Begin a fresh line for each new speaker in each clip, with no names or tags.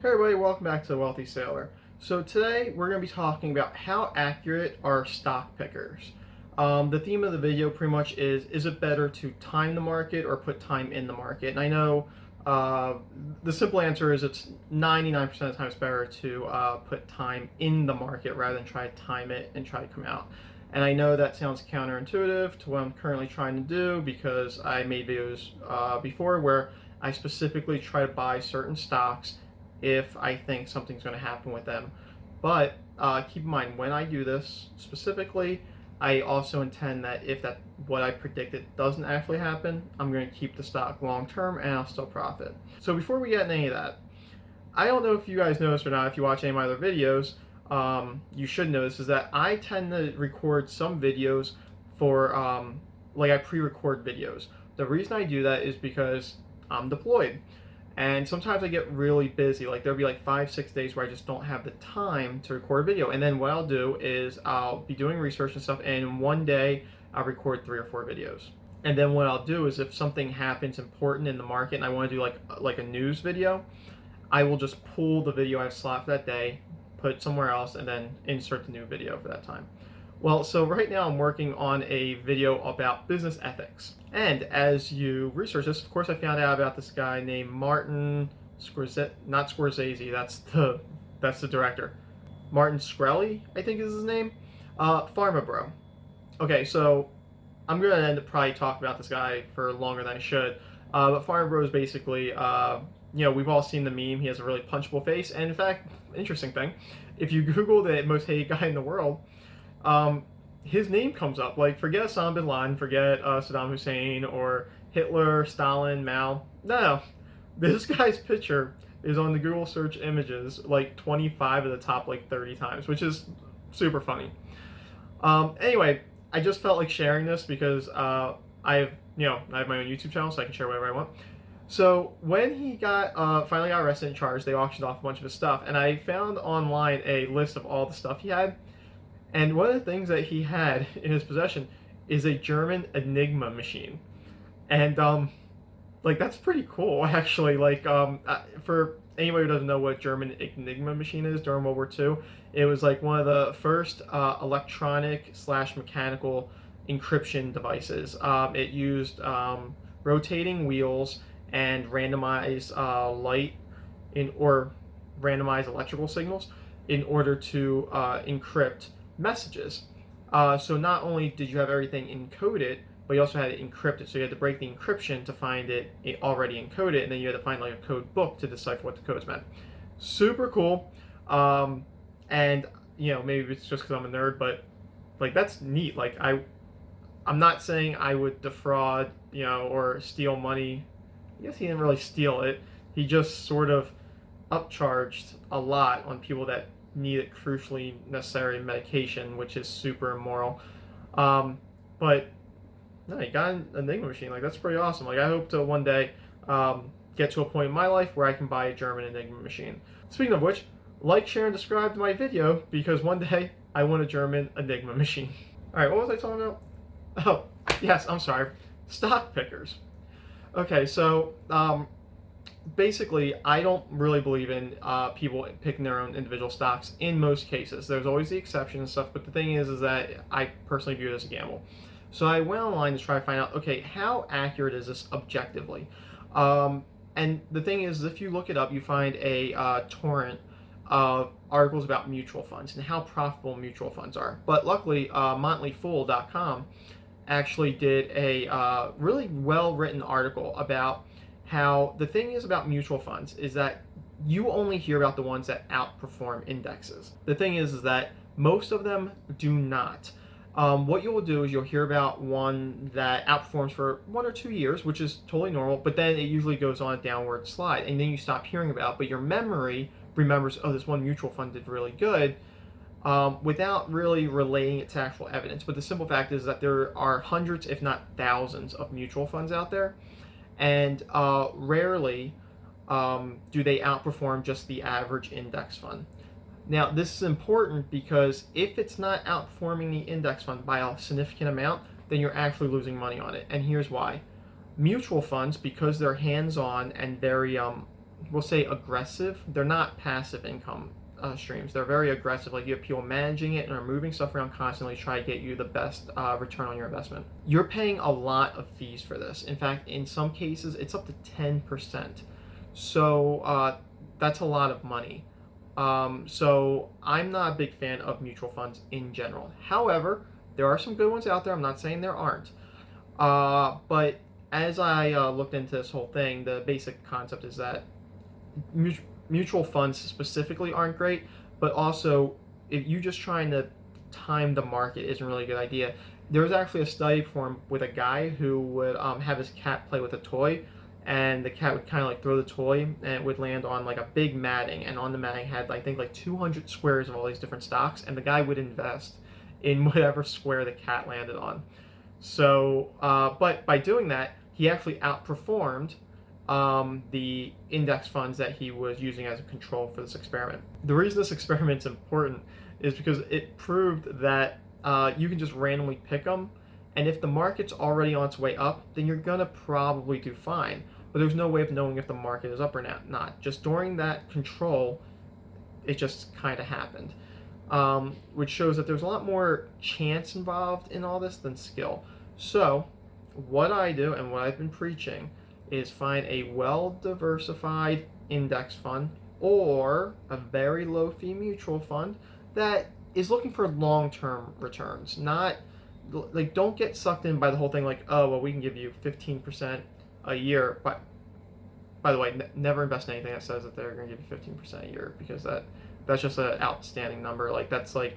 Hey everybody, welcome back to The Wealthy Sailor. So today we're going to be talking about how accurate are stock pickers. The theme of the video pretty much is it better to time the market or put time in the market? And I know the simple answer is it's 99% of the time it's better to put time in the market rather than try to time it and try to come out. And I know that sounds counterintuitive to what I'm currently trying to do because I made videos before where I specifically try to buy certain stocks if I think something's going to happen with them. But keep in mind, when I do this specifically, I also intend that if that what I predicted doesn't actually happen, I'm going to keep the stock long term and I'll still profit. So before we get into any of that, I don't know if you guys know this or not. If you watch any of my other videos, you should know this, is that I tend to record some videos for, like I pre-record videos. The reason I do that is because I'm deployed. And sometimes I get really busy. Like there'll be like 5-6 days where I just don't have the time to record a video. And then what I'll do is I'll be doing research and stuff, and in one day I'll record 3 or 4 videos. And then what I'll do is if something happens important in the market and I want to do like a news video, I will just pull the video I have slot for that day, put it somewhere else, and then insert the new video for that time. Well, so right now I'm working on a video about business ethics. And as you research this, of course, I found out about this guy named Martin Scorsese, not Scorsese, that's the director. Martin Shkreli, I think is his name. Pharma Bro. Okay, so I'm going to end up probably talking about this guy for longer than I should. But Pharma Bro is basically, we've all seen the meme. He has a really punchable face. And in fact, interesting thing, if you Google the most hated guy in the world, his name comes up. Like, forget Osama bin Laden, forget Saddam Hussein or Hitler, Stalin, Mao. No, this guy's picture is on the Google search images like 25 of the top like 30 times, which is super funny. Anyway, I just felt like sharing this because I have my own YouTube channel, so I can share whatever I want. So when he finally got arrested and charged, they auctioned off a bunch of his stuff, and I found online a list of all the stuff he had. And one of the things that he had in his possession is a German Enigma machine. And, like, that's pretty cool, actually. Like, for anybody who doesn't know what German Enigma machine is, during World War II, it was, like, one of the first electronic/mechanical encryption devices. It used rotating wheels and randomized light or randomized electrical signals in order to encrypt messages. So not only did you have everything encoded, but you also had it encrypted. So you had to break the encryption to find it already encoded, and then you had to find like a code book to decipher what the codes meant. Super cool. And maybe it's just because I'm a nerd, but like that's neat. Like I'm not saying I would defraud, or steal money. I guess he didn't really steal it. He just sort of upcharged a lot on people that needed crucially necessary medication, which is super immoral. But no, he got an Enigma machine. Like, that's pretty awesome. Like, I hope to one day get to a point in my life where I can buy a German Enigma machine. Speaking of which, like, share, and subscribe to my video because one day I want a German Enigma machine. All right, what was I talking about? Oh, yes, I'm sorry. Stock pickers. Okay, so basically, I don't really believe in people picking their own individual stocks in most cases. There's always the exception and stuff, but the thing is that I personally view it as a gamble. So I went online to try to find out, okay, how accurate is this objectively? And the thing is, if you look it up, you find a torrent of articles about mutual funds and how profitable mutual funds are. But luckily, motleyfool.com actually did a really well-written article about how the thing is about mutual funds is that you only hear about the ones that outperform indexes. The thing is that most of them do not. What you will do is you'll hear about one that outperforms for 1 or 2 years, which is totally normal, but then it usually goes on a downward slide, and then you stop hearing about it, but your memory remembers, oh, this one mutual fund did really good, without really relating it to actual evidence. But the simple fact is that there are hundreds, if not thousands, of mutual funds out there, and rarely do they outperform just the average index fund. Now, this is important because if it's not outperforming the index fund by a significant amount, then you're actually losing money on it. And here's why. Mutual funds, because they're hands-on and very we'll say aggressive. They're not passive income streams. They're very aggressive. Like you have people managing it and are moving stuff around constantly to try to get you the best return on your investment. You're paying a lot of fees for this. In fact, in some cases, it's up to 10%. So that's a lot of money. So I'm not a big fan of mutual funds in general. However, there are some good ones out there. I'm not saying there aren't. But as I looked into this whole thing, the basic concept is that mutual funds specifically aren't great, but also if you just trying to time the market isn't really a good idea. There was actually a study performed with a guy who would have his cat play with a toy, and the cat would kind of like throw the toy and it would land on like a big matting, and on the matting had I think like 200 squares of all these different stocks, and the guy would invest in whatever square the cat landed on. So but by doing that, he actually outperformed the index funds that he was using as a control for this experiment. The reason this experiment's important is because it proved that you can just randomly pick them, and if the market's already on its way up, then you're gonna probably do fine. But there's no way of knowing if the market is up or not. Just during that control, it just kind of happened, which shows that there's a lot more chance involved in all this than skill. So what I do and what I've been preaching is find a well-diversified index fund or a very low-fee mutual fund that is looking for long-term returns. Not like, don't get sucked in by the whole thing like, oh, well, we can give you 15% a year. But by the way, never invest in anything that says that they're going to give you 15% a year, because that's just an outstanding number. Like that's like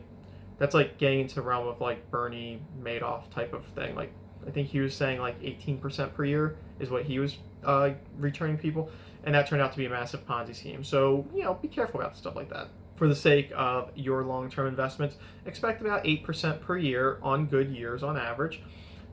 getting into the realm of like Bernie Madoff type of thing. Like I think he was saying like 18% per year is what he was returning people, and that turned out to be a massive Ponzi scheme. So be careful about stuff like that. For the sake of your long-term investments, expect about 8% per year on good years on average,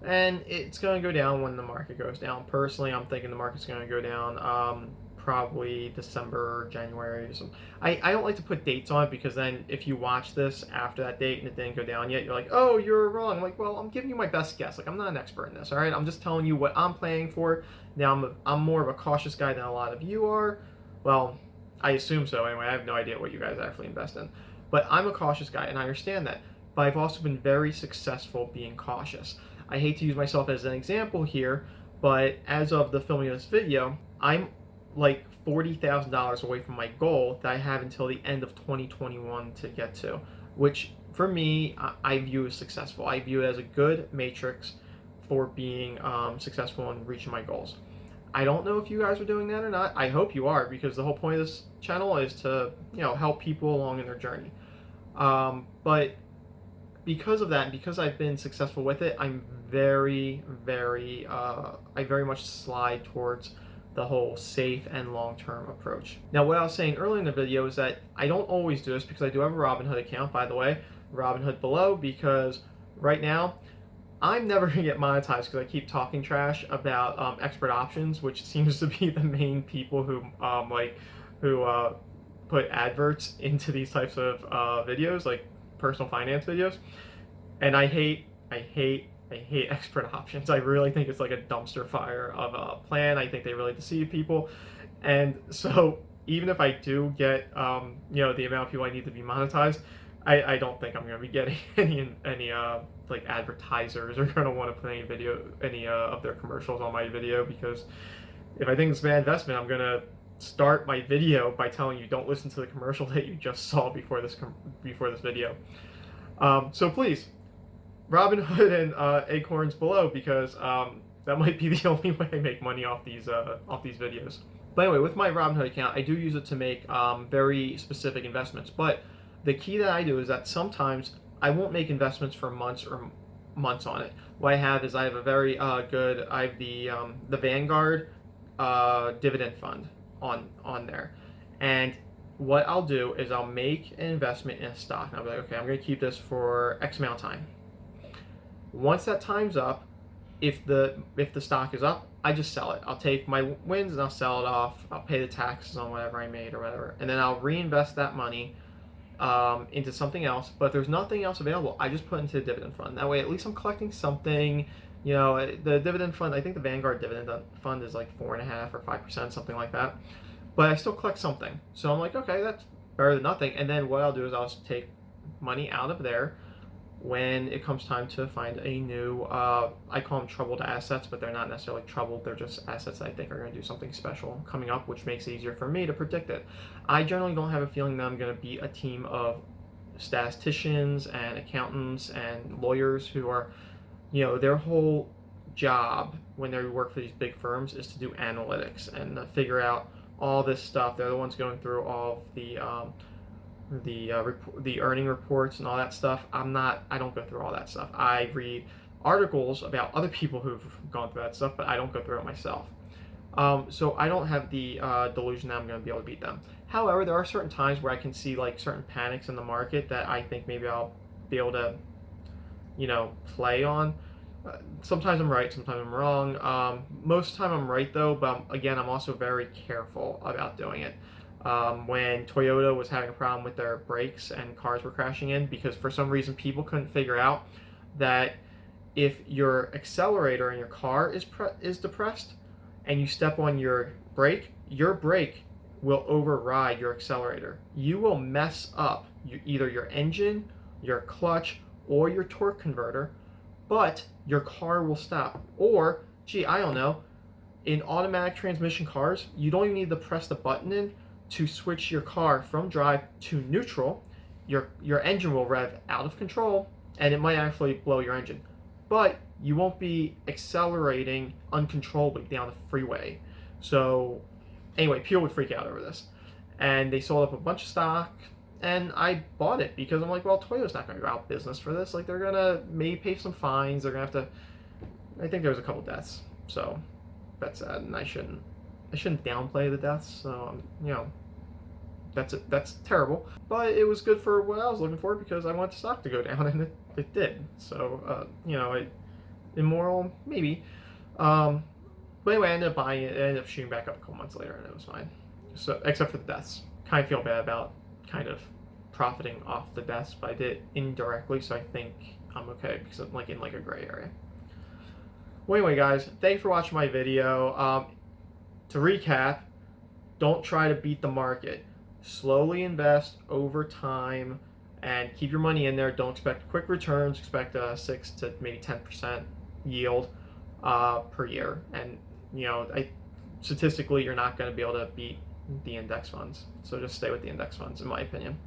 and it's going to go down when the market goes down. Personally, I'm thinking the market's going to go down probably December, January. So I don't like to put dates on it, because then if you watch this after that date and it didn't go down yet, you're like, oh, you're wrong. I'm like, well, I'm giving you my best guess. Like, I'm not an expert in this, all right? I'm just telling you what I'm planning for. Now, I'm more of a cautious guy than a lot of you are. Well, I assume so. Anyway, I have no idea what you guys actually invest in. But I'm a cautious guy, and I understand that. But I've also been very successful being cautious. I hate to use myself as an example here, but as of the filming of this video, I'm like $40,000 away from my goal that I have until the end of 2021 to get to, which for me, I view as successful. I view it as a good matrix for being successful in reaching my goals. I don't know if you guys are doing that or not. I hope you are, because the whole point of this channel is to help people along in their journey. But because of that, and because I've been successful with it, I'm very much slide towards the whole safe and long-term approach. Now, what I was saying earlier in the video is that I don't always do this, because I do have a Robinhood account, by the way, Robinhood below, because right now I'm never going to get monetized because I keep talking trash about expert options, which seems to be the main people who put adverts into these types of videos, like personal finance videos. And I hate expert options. I really think it's like a dumpster fire of a plan. I think they really deceive people. And so even if I do get the amount of people I need to be monetized, I don't think I'm going to be getting any like advertisers are going to want to put any of their commercials on my video, because if I think it's a bad investment, I'm going to start my video by telling you don't listen to the commercial that you just saw before this video. So please, Robinhood and Acorns below, because that might be the only way I make money off these videos. But anyway, with my Robinhood account, I do use it to make very specific investments. But the key that I do is that sometimes I won't make investments for months on it. What I have is I have a very good, I have the Vanguard dividend fund on there. And what I'll do is I'll make an investment in a stock. And I'll be like, okay, I'm going to keep this for X amount of time. Once that time's up, if the stock is up, I just sell it. I'll take my wins and I'll sell it off. I'll pay the taxes on whatever I made or whatever. And then I'll reinvest that money into something else. But if there's nothing else available, I just put into a dividend fund. That way, at least I'm collecting something. The dividend fund, I think the Vanguard dividend fund is like 4.5% or 5%, something like that. but I still collect something. So I'm like, okay, that's better than nothing. And then what I'll do is I'll just take money out of there when it comes time to find a new, I call them troubled assets, but they're not necessarily troubled. They're just assets that I think are going to do something special coming up, which makes it easier for me to predict it. I generally don't have a feeling that I'm going to beat a team of statisticians and accountants and lawyers who are, their whole job when they work for these big firms is to do analytics and figure out all this stuff. They're the ones going through all of the earning reports and all that stuff. I don't go through all that stuff. I read articles about other people who've gone through that stuff, but I don't go through it myself. So I don't have the delusion that I'm going to be able to beat them. However, there are certain times where I can see like certain panics in the market that I think maybe I'll be able to, play on. Sometimes I'm right, sometimes I'm wrong. Most of the time I'm right though, but again, I'm also very careful about doing it. When Toyota was having a problem with their brakes and cars were crashing in because for some reason people couldn't figure out that if your accelerator in your car is depressed and you step on your brake will override your accelerator. You will mess up either your engine, your clutch, or your torque converter, but your car will stop. Or, I don't know, in automatic transmission cars, you don't even need to press the button in to switch your car from drive to neutral. Your engine will rev out of control, and it might actually blow your engine. But you won't be accelerating uncontrollably down the freeway. So anyway, people would freak out over this. And they sold up a bunch of stock, and I bought it because I'm like, well, Toyota's not going to go out of business for this. Like, they're going to maybe pay some fines. They're going to have to, I think there was a couple deaths. So that's sad, and I shouldn't downplay the deaths. So, that's terrible. But it was good for what I was looking for because I want the stock to go down, and it did. So, immoral, maybe. But anyway, I ended up buying it. It ended up shooting back up a couple months later, and it was fine. So, except for the deaths. Kind of feel bad about kind of profiting off the deaths, but I did it indirectly, so I think I'm okay because I'm in a gray area. Well, anyway, guys, thanks for watching my video. To recap, don't try to beat the market. Slowly invest over time and keep your money in there. Don't expect quick returns. Expect a 6 to maybe 10% yield per year. And statistically, you're not going to be able to beat the index funds. So just stay with the index funds, in my opinion.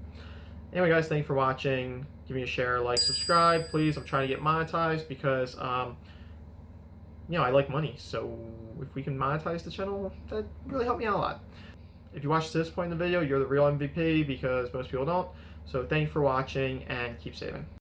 Anyway, guys, thank you for watching. Give me a share, like, subscribe, please. I'm trying to get monetized because I like money. So if we can monetize the channel, that really helped me out a lot. If you watched to this point in the video, you're the real MVP because most people don't. So thank you for watching and keep saving.